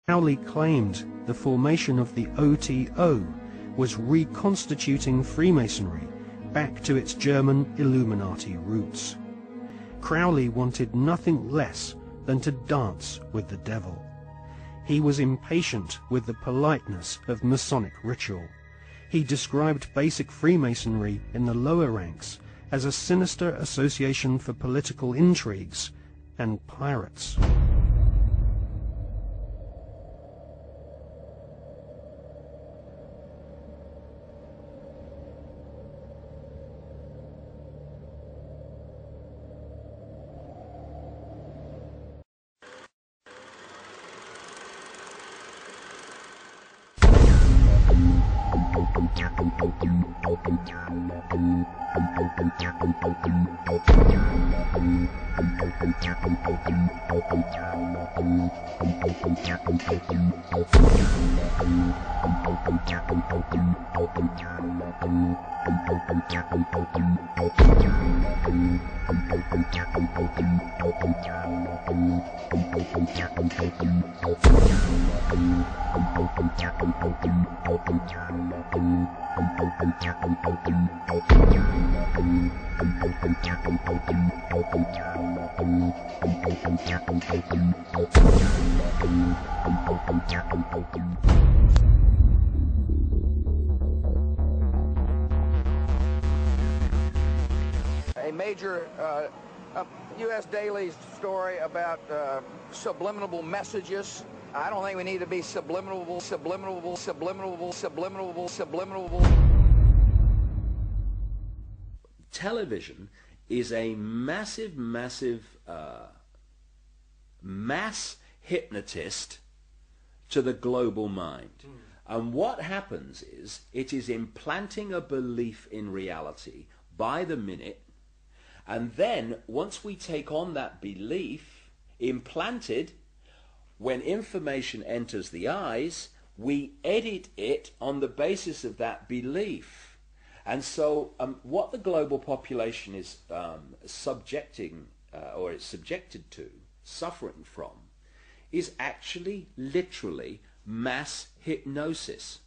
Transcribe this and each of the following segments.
Crowley claimed the formation of the OTO was reconstituting Freemasonry back to its German Illuminati roots. Crowley wanted nothing less than to dance with the devil. He was impatient with the politeness of Masonic ritual. He described basic Freemasonry in the lower ranks as a sinister association for political intrigues and pirates. A major U.S. daily story about subliminal messages. I don't think we need to be subliminal. Television is a massive mass hypnotist to the global mind. And what happens is it is implanting a belief in reality by the minute, and then once we take on that belief implanted, when information enters the eyes, we edit it on the basis of that belief. And so what the global population is subjecting or is subjected to, suffering from, is actually literally mass hypnosis.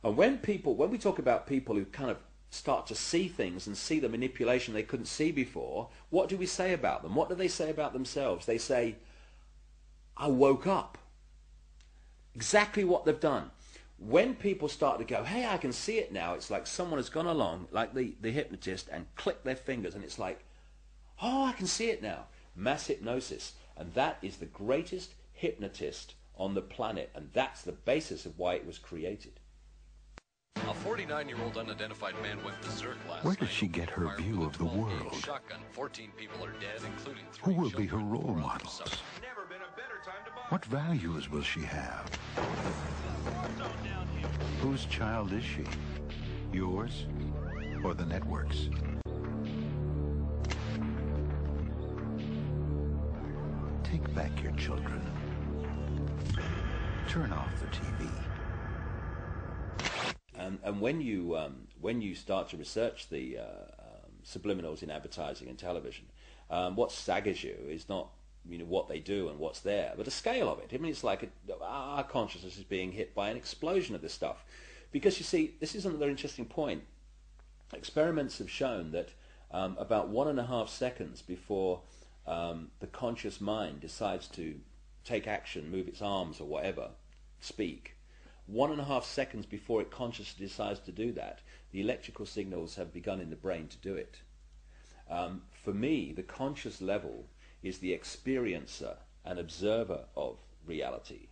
And when we talk about people who kind of start to see things and see the manipulation they couldn't see before, what do we say about them? What do they say about themselves? They say, I woke up. Exactly what they've done. When people start to go, hey, I can see it now, it's like someone has gone along, like the hypnotist, and clicked their fingers, and it's like, oh, I can see it now. Mass hypnosis. And that is the greatest hypnotist on the planet, and that's the basis of why it was created. A 49-year-old unidentified man went berserk last night. Where does she get her view of the world? Shotgun. 14 people are dead, including 3 Who will be her children. role models? What values will she have? Whose child is she? Yours or the network's? Take back your children. Turn off the TV. And when you start to research the subliminals in advertising and television, what staggers you is not what they do and what's there, but the scale of it. I mean, it's like our consciousness is being hit by an explosion of this stuff. Because you see, this is another interesting point. Experiments have shown that about 1.5 seconds before the conscious mind decides to take action, move its arms or whatever, speak, 1.5 seconds before it consciously decides to do that, the electrical signals have begun in the brain to do it. For me, the conscious level is the experiencer and observer of reality,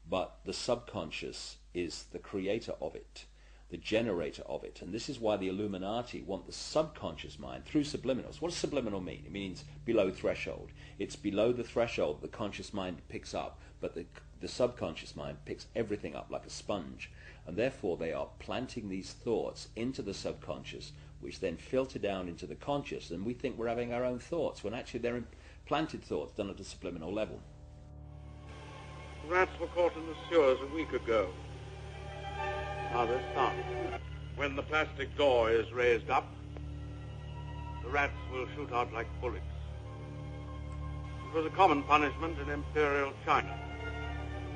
but the subconscious is the creator of it, the generator of it. And this is why the Illuminati want the subconscious mind through subliminals. What does subliminal mean? It means below threshold. It's below the threshold the conscious mind picks up, but the subconscious mind picks everything up like a sponge. And therefore they are planting these thoughts into the subconscious, which then filter down into the conscious, and we think we're having our own thoughts, when actually they're implanted thoughts done at a subliminal level. Rats were caught in the sewers a week ago. Now they're starving. When the plastic door is raised up, the rats will shoot out like bullets. It was a common punishment in Imperial China.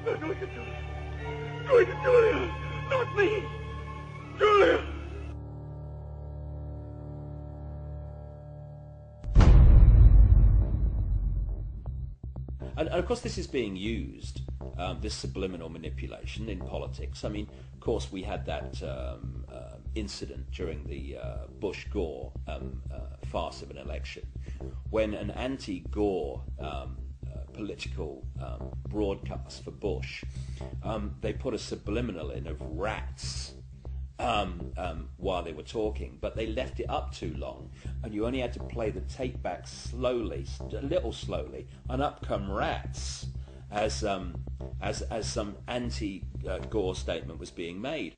They're going to do it. Going to Julia. Not me. Julia. And of course this is being used, this subliminal manipulation in politics. I mean, of course we had that incident during the Bush-Gore farce of an election, when an anti-Gore political broadcast for Bush, they put a subliminal in of rats while they were talking, but they left it up too long, and you only had to play the tape back slowly, a little slowly, and up come rats as some anti-Gore statement was being made.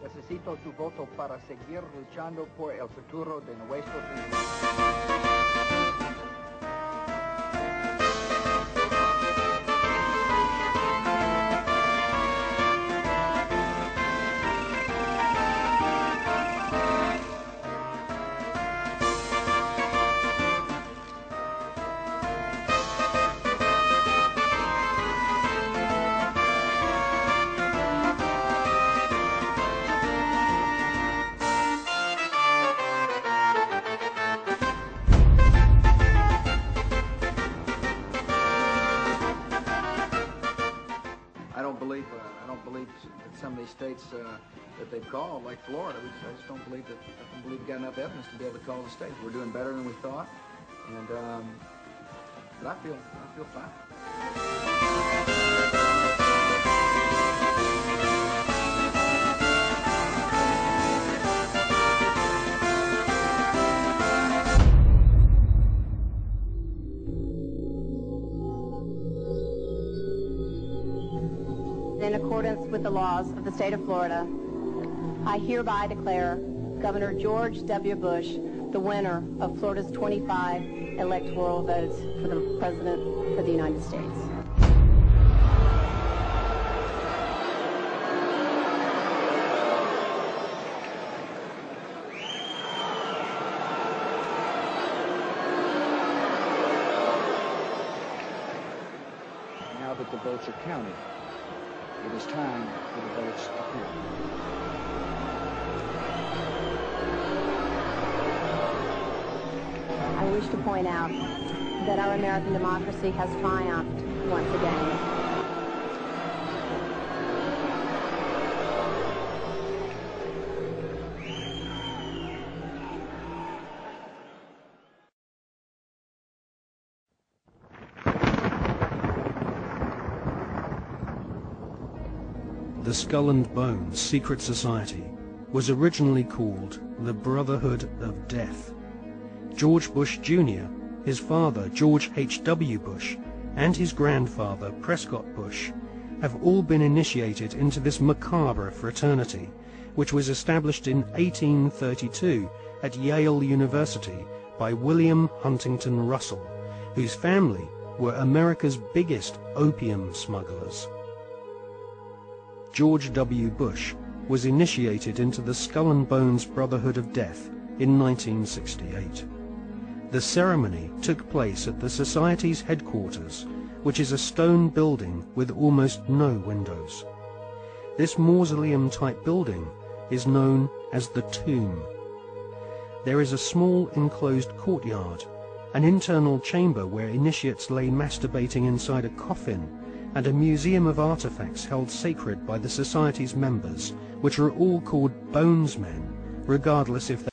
Necesito tu voto para seguir luchando por el futuro de nuestro país. I don't believe that some of these states that they've called, like Florida, I just don't believe we got enough evidence to be able to call the state. We're doing better than we thought, and but I feel fine. In accordance with the laws of the state of Florida, I hereby declare Governor George W. Bush the winner of Florida's 25 electoral votes for the President of the United States. Now that the votes are counted, it is time for the votes to count. I wish to point out that our American democracy has triumphed once again. The Skull and Bones secret society was originally called the Brotherhood of Death. George Bush Jr., his father George H.W. Bush, and his grandfather Prescott Bush have all been initiated into this macabre fraternity, which was established in 1832 at Yale University by William Huntington Russell, whose family were America's biggest opium smugglers. George W. Bush was initiated into the Skull and Bones Brotherhood of Death in 1968. The ceremony took place at the Society's headquarters, which is a stone building with almost no windows. This mausoleum-type building is known as the Tomb. There is a small enclosed courtyard, an internal chamber where initiates lay masturbating inside a coffin, and a museum of artifacts held sacred by the Society's members, which are all called bonesmen, regardless if